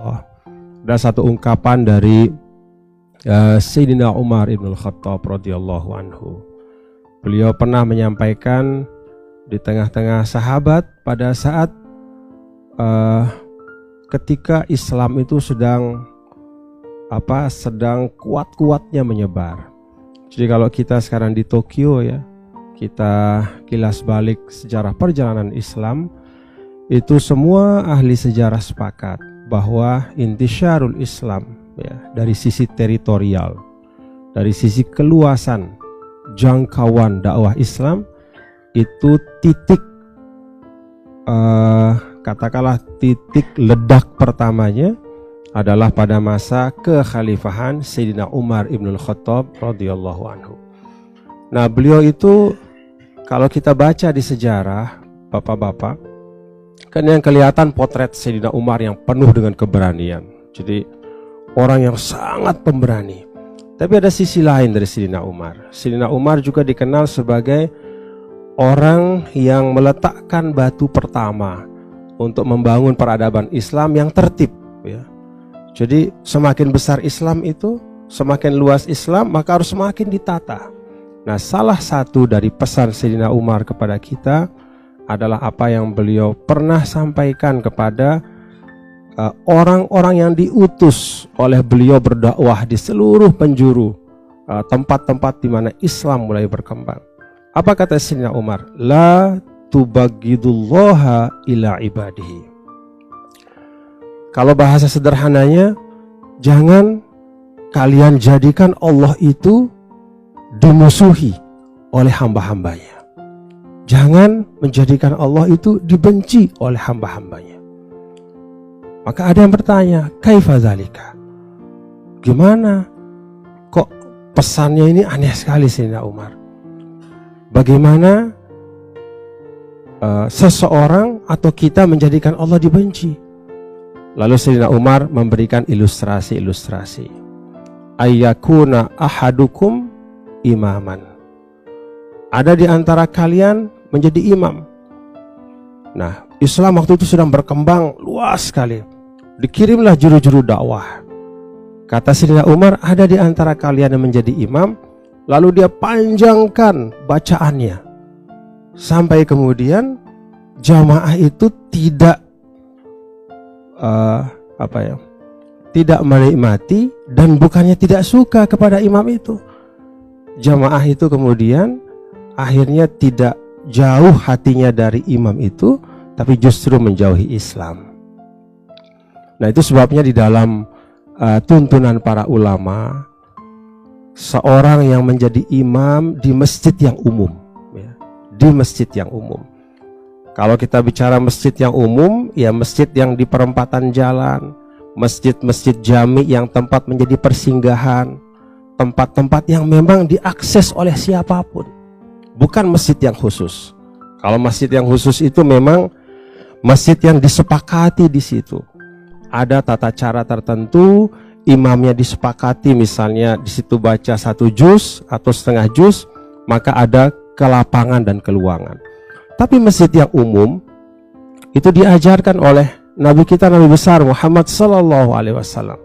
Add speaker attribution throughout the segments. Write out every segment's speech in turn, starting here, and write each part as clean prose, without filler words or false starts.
Speaker 1: Allah. Ada satu ungkapan dari Sayyidina Umar ibn Khattab radhiyallahu anhu. Beliau pernah menyampaikan di tengah-tengah sahabat pada saat ketika Islam itu sedang kuat-kuatnya menyebar. Jadi kalau kita sekarang di Tokyo ya, kita kilas balik sejarah perjalanan Islam, itu semua ahli sejarah sepakat bahwa intisyarul Islam ya, dari sisi teritorial, dari sisi keluasan jangkauan dakwah Islam itu titik katakanlah titik ledak pertamanya adalah pada masa kekhalifahan Sayyidina Umar ibn Khattab radhiyallahu anhu. Nah, beliau itu kalau kita baca di sejarah, bapak-bapak, kan yang kelihatan potret Sayyidina Umar yang penuh dengan keberanian. Jadi orang yang sangat pemberani. Tapi ada sisi lain dari Sayyidina Umar. Sayyidina Umar juga dikenal sebagai orang yang meletakkan batu pertama untuk membangun peradaban Islam yang tertib ya. Jadi semakin besar Islam itu, semakin luas Islam, maka harus semakin ditata. Nah, salah satu dari pesan Sayyidina Umar kepada kita adalah apa yang beliau pernah sampaikan kepada orang-orang yang diutus oleh beliau berdakwah di seluruh penjuru tempat-tempat di mana Islam mulai berkembang. Apa kata Sayyidina Umar? La tubaghidullaha ila ibadihi. Kalau bahasa sederhananya, jangan kalian jadikan Allah itu dimusuhi oleh hamba-hambanya. Jangan menjadikan Allah itu dibenci oleh hamba-hambanya. Maka ada yang bertanya, kaifa dzalika? Gimana? Kok pesannya ini aneh sekali Sayyidina Umar? Bagaimana seseorang atau kita menjadikan Allah dibenci? Lalu Sayyidina Umar memberikan ilustrasi-ilustrasi. Ayyakuna ahadukum imaman. Ada di antara kalian menjadi imam. Nah, Islam waktu itu sedang berkembang luas sekali. Dikirimlah juru-juru dakwah. Kata Sayyidina Umar, ada di antara kalian yang menjadi imam, lalu dia panjangkan bacaannya. Sampai kemudian jamaah itu tidak tidak menikmati dan bukannya tidak suka kepada imam itu. Jamaah itu kemudian akhirnya tidak jauh hatinya dari imam itu, tapi justru menjauhi Islam. Nah, itu sebabnya di dalam tuntunan para ulama, seorang yang menjadi imam di masjid yang umum ya, di masjid yang umum. Kalau kita bicara masjid yang umum, ya masjid yang di perempatan jalan, masjid-masjid jami yang tempat menjadi persinggahan, tempat-tempat yang memang diakses oleh siapapun, bukan masjid yang khusus. Kalau masjid yang khusus itu memang masjid yang disepakati di situ. Ada tata cara tertentu, imamnya disepakati, misalnya di situ baca 1 juz atau setengah juz, maka ada kelapangan dan keluangan. Tapi masjid yang umum itu diajarkan oleh Nabi kita, Nabi besar Muhammad sallallahu alaihi wasallam,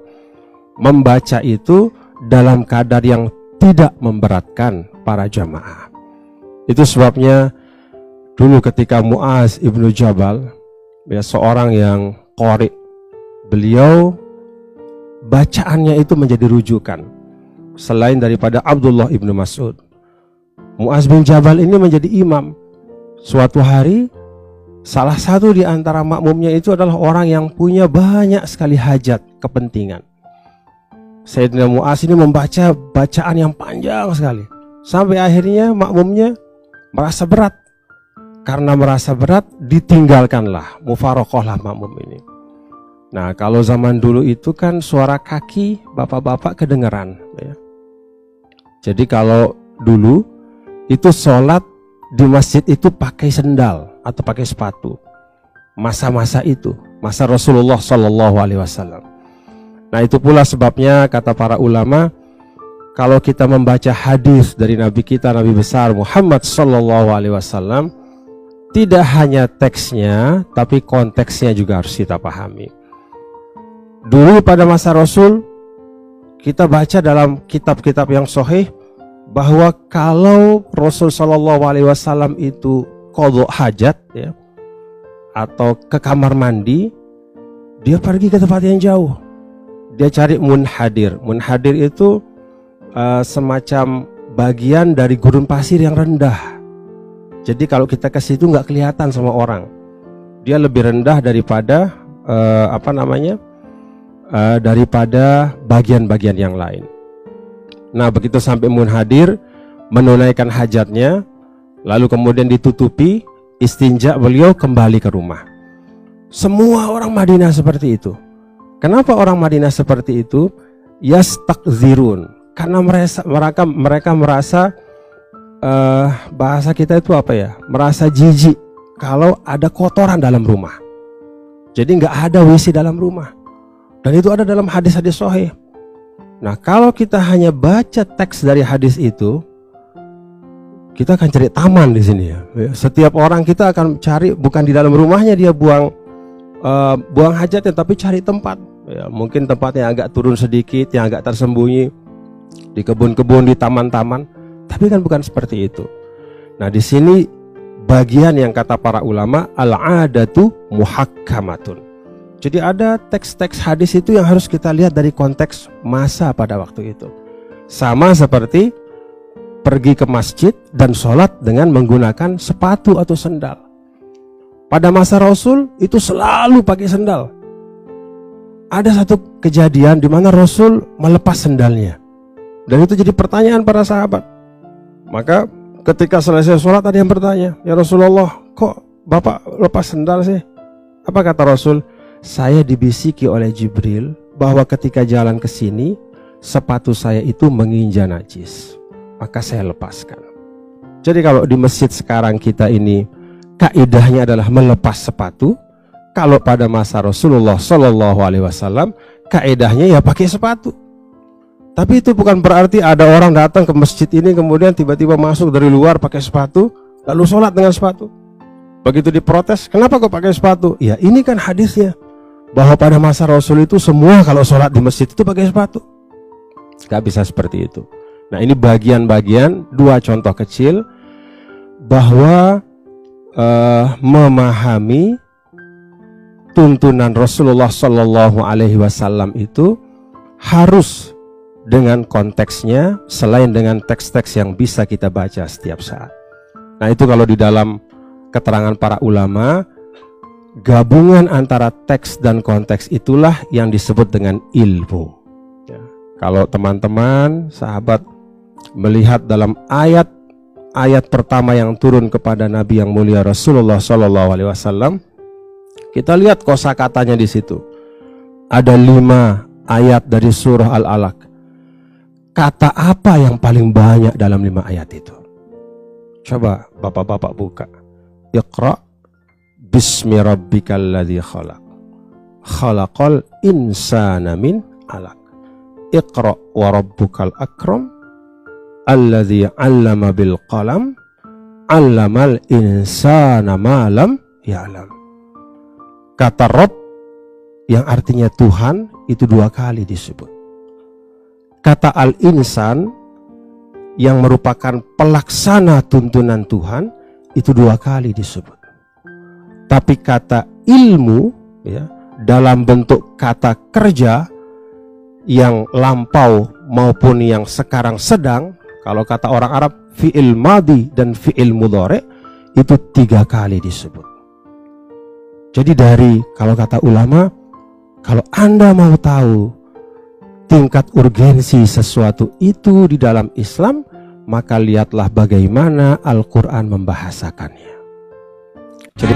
Speaker 1: membaca itu dalam kadar yang tidak memberatkan para jamaah. Itu sebabnya dulu ketika Muaz ibnu Jabal, ya, seorang yang qari, beliau bacaannya itu menjadi rujukan selain daripada Abdullah ibnu Mas'ud. Muaz bin Jabal ini menjadi imam. Suatu hari salah satu di antara makmumnya itu adalah orang yang punya banyak sekali hajat, kepentingan. Sayyidina Muaz ini membaca bacaan yang panjang sekali, sampai akhirnya makmumnya merasa berat. Karena merasa berat, ditinggalkanlah, mufarokohlah makmum ini. Nah, kalau zaman dulu itu kan suara kaki bapak-bapak kedengeran ya. Jadi kalau dulu itu sholat di masjid itu pakai sendal atau pakai sepatu. Masa-masa itu, masa Rasulullah Shallallahu Alaihi Wasallam. Nah, itu pula sebabnya kata para ulama, kalau kita membaca hadis dari Nabi kita, Nabi besar Muhammad Shallallahu Alaihi Wasallam, tidak hanya teksnya, tapi konteksnya juga harus kita pahami. Dulu pada masa Rasul, kita baca dalam kitab-kitab yang sahih bahwa kalau Rasul Shallallahu Alaihi Wasallam itu qadha hajat, ya, atau ke kamar mandi, dia pergi ke tempat yang jauh. Dia cari munhadir. Munhadir itu semacam bagian dari gurun pasir yang rendah. Jadi kalau kita ke situ nggak kelihatan sama orang. Dia lebih rendah daripada daripada bagian-bagian yang lain. Nah, begitu sampai munhadir, menunaikan hajatnya, lalu kemudian ditutupi, istinja, beliau kembali ke rumah. Semua orang Madinah seperti itu. Kenapa orang Madinah seperti itu? Yastakzirun, karena mereka merasa bahasa kita itu apa ya? Merasa jijik kalau ada kotoran dalam rumah. Jadi nggak ada WC dalam rumah. Dan itu ada dalam hadis-hadis sahih. Nah, kalau kita hanya baca teks dari hadis itu, kita akan cari taman di sini ya. Setiap orang kita akan cari, bukan di dalam rumahnya dia buang hajatnya, tapi cari tempat. Ya, mungkin tempatnya agak turun sedikit, yang agak tersembunyi di kebun-kebun, di taman-taman. Tapi kan bukan seperti itu. Nah, di sini bagian yang kata para ulama al-'adatu muhakkamatun. Jadi ada teks-teks hadis itu yang harus kita lihat dari konteks masa pada waktu itu. Sama seperti pergi ke masjid dan sholat dengan menggunakan sepatu atau sendal. Pada masa Rasul itu selalu pakai sendal. Ada satu kejadian di mana Rasul melepas sendalnya. Dan itu jadi pertanyaan para sahabat. Maka ketika selesai sholat ada yang bertanya, "Ya Rasulullah, kok Bapak lepas sendal sih?" Apa kata Rasul? "Saya dibisiki oleh Jibril bahwa ketika jalan ke sini sepatu saya itu menginjak najis, maka saya lepaskan." Jadi kalau di masjid sekarang kita ini kaidahnya adalah melepas sepatu, kalau pada masa Rasulullah Shallallahu Alaihi Wasallam kaidahnya ya pakai sepatu. Tapi itu bukan berarti ada orang datang ke masjid ini kemudian tiba-tiba masuk dari luar pakai sepatu lalu sholat dengan sepatu. Begitu diprotes, "Kenapa kok pakai sepatu?" Ya ini kan hadisnya, bahwa pada masa Rasul itu semua kalau sholat di masjid itu pakai sepatu. Gak bisa seperti itu. Nah, ini bagian-bagian, dua contoh kecil bahwa memahami tuntunan Rasulullah Shallallahu Alaihi Wasallam itu harus dengan konteksnya, selain dengan teks-teks yang bisa kita baca setiap saat. Nah, itu kalau di dalam keterangan para ulama, gabungan antara teks dan konteks itulah yang disebut dengan ilmu. Ya. Kalau teman-teman, sahabat melihat dalam ayat pertama yang turun kepada Nabi yang mulia Rasulullah Shallallahu Alaihi Wasallam, kita lihat kosakatanya di situ. Ada 5 ayat dari surah Al-Alaq. Kata apa yang paling banyak dalam 5 ayat itu? Coba bapak-bapak buka. Iqra bismi rabbikal ladzi khalaq. Khalaqal insana min 'alaq. Iqra wa rabbukal akram alladzi 'allama bil qalam 'allamal insana ma lam ya'lam. Kata Rabb yang artinya Tuhan itu 2 kali disebut. Kata al-insan yang merupakan pelaksana tuntunan Tuhan itu 2 kali disebut. Tapi kata ilmu ya, dalam bentuk kata kerja yang lampau maupun yang sekarang sedang, kalau kata orang Arab fi'il madi dan fi'il mudhari itu 3 kali disebut. Jadi kalau kata ulama, kalau Anda mau tahu tingkat urgensi sesuatu itu di dalam Islam, maka lihatlah bagaimana Al-Quran membahasakannya. Jadi